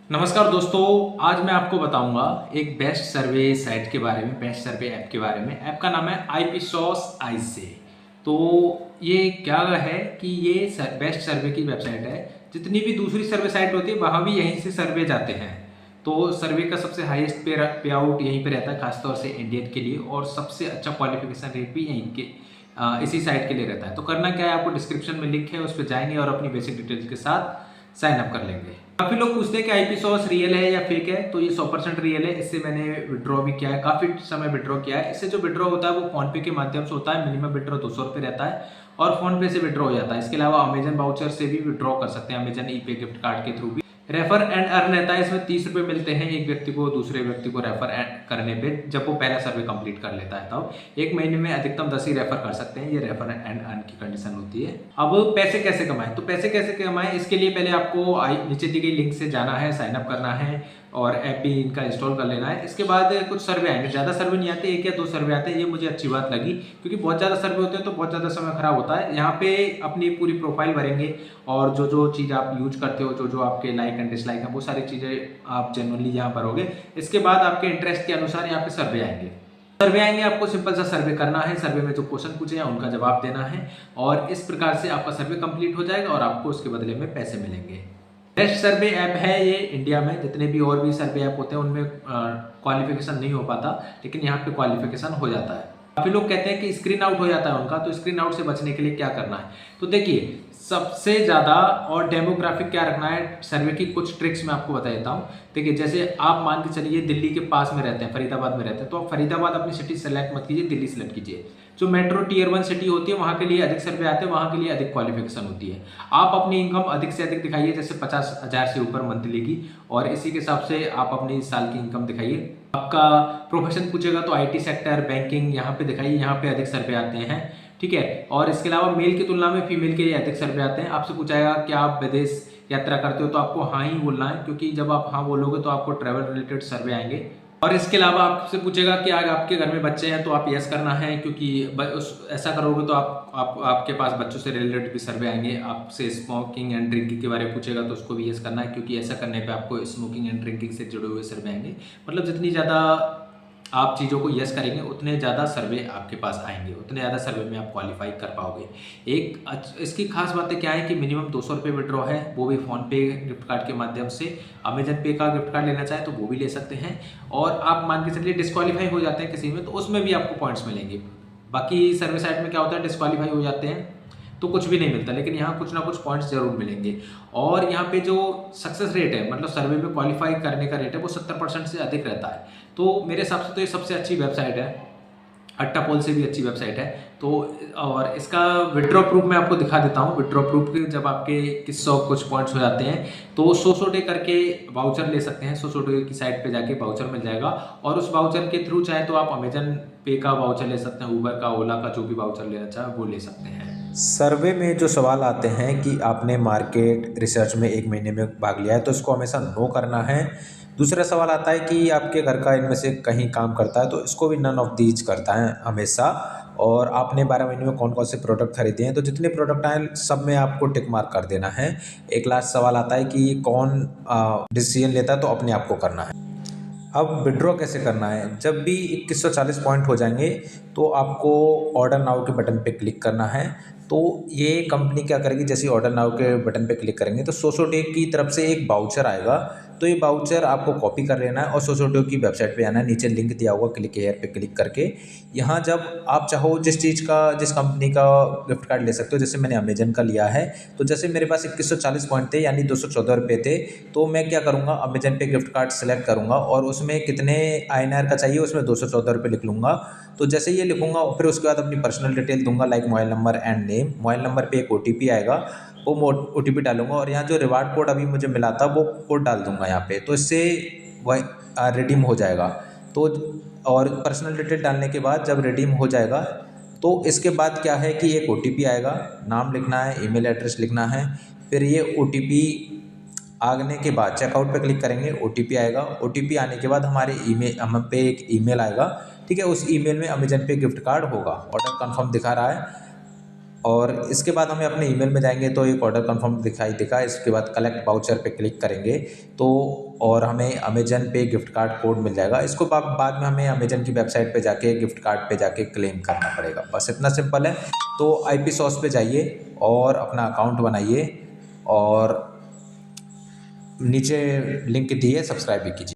नमस्कार दोस्तों। आज मैं आपको बताऊंगा एक बेस्ट सर्वे साइट के बारे में, बेस्ट सर्वे ऐप के बारे में। ऐप का नाम है आईपीसॉस आइसे। तो ये क्या है कि ये बेस्ट सर्वे की वेबसाइट है। जितनी भी दूसरी सर्वे साइट होती है वहाँ भी यहीं से सर्वे जाते हैं। तो सर्वे का सबसे हाईएस्ट पे आउट यहीं पे रहता है, खासतौर से इंडियन के लिए, और सबसे अच्छा क्वालिफिकेशन रेट भी यहीं के इसी साइट के लिए रहता है। तो करना क्या है, आपको डिस्क्रिप्शन में लिंक है, उस पर जाएंगे और अपनी बेसिक डिटेल्स के साथ साइन अप कर लेंगे। काफी लोग पूछते हैं कि आईपी सॉस रियल है या फेक है, तो ये 100% रियल है। इससे मैंने विड्रॉ भी किया है, काफी समय विड्रॉ किया है। इससे जो विड्रॉ होता है वो फोन पे के माध्यम से होता है। मिनिमम विड्रॉ 200 रुपये रहता है और फोन पे से विड्रॉ हो जाता है। इसके अलावा अमेजन वाउचर से भी विड्रॉ कर सकते हैं, अमेजन ई पे गिफ्ट कार्ड के थ्रू भी। रेफर एंड अर्न रहता है, इसमें 30 रुपये मिलते हैं एक व्यक्ति को दूसरे व्यक्ति को रेफर करने पे, जब वो पहला सर्वे कंप्लीट कर लेता है। तब एक महीने में अधिकतम 10 ही रेफर कर सकते हैं। ये रेफर एंड अर्न की कंडीशन होती है। अब पैसे कैसे कमाएं, तो पैसे कैसे कमाएं इसके लिए पहले आपको नीचे दी गई लिंक से जाना है, साइन अप करना है और ऐप भी इनका इंस्टॉल कर लेना है। इसके बाद कुछ सर्वे आएंगे, ज़्यादा सर्वे नहीं आते, 1 या 2 सर्वे आते हैं। ये मुझे अच्छी बात लगी, क्योंकि बहुत ज़्यादा सर्वे होते हैं तो बहुत ज़्यादा समय खराब होता है। यहाँ पे अपनी पूरी प्रोफाइल भरेंगे और जो जो चीज़ आप यूज करते हो, जो जो आपके लाइक एंड डिसलाइक है, वो सारी चीज़ें आप जेन्युइनली यहाँ भरोगे। इसके बाद आपके इंटरेस्ट के अनुसार यहाँ पे सर्वे आएंगे। आपको सिंपल सा सर्वे करना है। सर्वे में जो क्वेश्चन पूछे हैं उनका जवाब देना है और इस प्रकार से आपका सर्वे कंप्लीट हो जाएगा और आपको उसके बदले में पैसे मिलेंगे। बेस्ट सर्वे ऐप है ये इंडिया में। जितने भी और भी सर्वे ऐप होते हैं उनमें क्वालिफिकेशन नहीं हो पाता, लेकिन यहाँ पे क्वालिफिकेशन हो जाता है। काफी लोग कहते हैं कि स्क्रीन आउट हो जाता है उनका, तो स्क्रीन आउट से बचने के लिए क्या करना है, तो देखिए सबसे ज्यादा और डेमोग्राफिक क्या रखना है सर्वे की कुछ ट्रिक्स मैं आपको बता देता हूँ। देखिए, जैसे आप मान के चलिए दिल्ली के पास में रहते हैं, फरीदाबाद में रहते हैं, तो आप फरीदाबाद अपनी सिटी सेलेक्ट मत कीजिए, दिल्ली सेलेक्ट कीजिए। जो मेट्रो टीयर 1 सिटी होती है वहाँ के लिए अधिक सर्वे आते हैं, वहाँ के लिए अधिक क्वालिफिकेशन होती है। आप अपनी इनकम अधिक से अधिक दिखाइए, जैसे 50,000 से ऊपर मंथली की, और इसी के हिसाब से आप अपनी साल की इनकम दिखाइए। आपका प्रोफेशन पूछेगा तो आईटी सेक्टर, बैंकिंग यहाँ पे दिखाइए, यहाँ पे अधिक सर्वे आते हैं। ठीक है, और इसके अलावा मेल की तुलना में फीमेल के लिए अधिक सर्वे आते हैं। आपसे पूछाएगा कि आप विदेश यात्रा करते हो, तो आपको हाँ ही बोलना है, क्योंकि जब आप हाँ बोलोगे तो आपको ट्रैवल रिलेटेड सर्वे आएंगे। और इसके अलावा आपसे पूछेगा कि अगर आपके घर में बच्चे हैं तो आप यस करना है, क्योंकि ऐसा करोगे तो आपके पास बच्चों से रिलेटेड भी सर्वे आएंगे। आपसे स्मोकिंग एंड ड्रिंकिंग के बारे में पूछेगा तो उसको भी यस करना है, क्योंकि ऐसा करने पे आपको स्मोकिंग एंड ड्रिंकिंग से जुड़े हुए सर्वे आएंगे। मतलब जितनी ज़्यादा आप चीज़ों को यस करेंगे उतने ज़्यादा सर्वे आपके पास आएंगे, उतने ज़्यादा सर्वे में आप क्वालिफाई कर पाओगे। इसकी खास बातें क्या है कि मिनिमम 200 रुपये विड्रॉ है, वो भी फ़ोन पे गिफ्ट कार्ड के माध्यम से। अमेजन पे का गिफ्ट कार्ड लेना चाहे तो वो भी ले सकते हैं। और आप मान के चलिए डिस्क्वालीफाई हो जाते हैं किसी में, तो उसमें भी आपको पॉइंट्स मिलेंगे। बाकी सर्वे साइट में क्या होता है, डिस्क्वालीफाई हो जाते हैं तो कुछ भी नहीं मिलता, लेकिन यहाँ कुछ ना कुछ पॉइंट्स जरूर मिलेंगे। और यहाँ पे जो सक्सेस रेट है, मतलब सर्वे में क्वालिफाई करने का रेट है, वो 70% से अधिक रहता है। तो मेरे हिसाब से तो ये सबसे अच्छी वेबसाइट है, अट्टापोल से भी अच्छी वेबसाइट है। तो और इसका विड्रॉ प्रूफ मैं आपको दिखा देता हूँ। विड्रॉ प्रूफ के जब आपके 100 कुछ पॉइंट्स हो जाते हैं तो 100 डे करके वाउचर ले सकते हैं। 100 डे की साइट पे जाके वाउचर मिल जाएगा, और उस वाउचर के थ्रू चाहे तो आप अमेजन पे का वाउचर ले सकते हैं, ऊबर का, ओला का, जो भी वाउचर लेना चाहे वो ले सकते हैं। सर्वे में जो सवाल आते हैं कि आपने मार्केट रिसर्च में 1 महीने में भाग लिया है तो इसको हमेशा नो करना है। दूसरा सवाल आता है कि आपके घर का इनमें से कहीं काम करता है तो इसको भी नन ऑफ दीज करता है हमेशा। और आपने 12 महीने में कौन कौन से प्रोडक्ट खरीदे हैं, तो जितने प्रोडक्ट आए सब में आपको टिक मार्क कर देना है। एक लास्ट सवाल आता है कि कौन डिसीजन लेता है, तो अपने आप को करना है। अब विड्रॉ कैसे करना है, जब भी 2140 पॉइंट हो जाएंगे तो आपको ऑर्डर नाउ के बटन पे क्लिक करना है। तो ये कंपनी क्या करेगी, जैसे ऑर्डर नाउ के बटन पे क्लिक करेंगे तो सोसो डे की तरफ से एक बाउचर आएगा। तो ये बाउचर आपको कॉपी कर लेना है और सोसो डे की वेबसाइट पे आना है। नीचे लिंक दिया होगा, क्लिक हेयर पे क्लिक करके यहाँ जब आप चाहो जिस कंपनी का गिफ्ट कार्ड ले सकते हो। जैसे मैंने अमेजन का लिया है, तो जैसे मेरे पास 2140 पॉइंट थे यानी 214 रुपये थे, तो मैं क्या करूँगा, अमेजन पे गिफ्ट कार्ड सेलेक्ट करूँगा और उसमें कितने INR का चाहिए उसमें 214 रुपये लिख लूँगा। तो जैसे ये लिखूँगा फिर उसके बाद अपनी पर्सनल डिटेल दूंगा, like mobile number and name. Mobile number पे एक OTP आएगा, वो OTP डालूंगा और यहाँ जो रिवार्ड कोड अभी मुझे मिला था वो कोड डाल दूंगा यहाँ पे, तो इससे वह रिडीम हो जाएगा। तो और पर्सनल डिटेल डालने के बाद जब रिडीम हो जाएगा तो इसके बाद क्या है कि एक OTP आएगा, नाम लिखना है, ईमेल एड्रेस लिखना है। फिर ये OTP आने के बाद चेकआउट पे क्लिक करेंगे, OTP आएगा। OTP आने के बाद हमारे ईमेल हम पे एक ईमेल आएगा। ठीक है, उस ईमेल में अमेजन पे गिफ्ट कार्ड होगा, ऑर्डर कंफर्म दिखा रहा है। और इसके बाद हमें अपने ईमेल में जाएंगे तो एक ऑर्डर कंफर्म दिखाई देगा। इसके बाद कलेक्ट वाउचर पे क्लिक करेंगे तो और हमें अमेजन पे गिफ्ट कार्ड कोड मिल जाएगा। इसको बाद में हमें अमेजन की वेबसाइट पे जाके गिफ्ट कार्ड पे जाके क्लेम करना पड़ेगा। बस इतना सिंपल है। तो IP सॉस पे जाइए और अपना अकाउंट बनाइए और नीचे लिंक दी है, सब्सक्राइब भी कीजिए।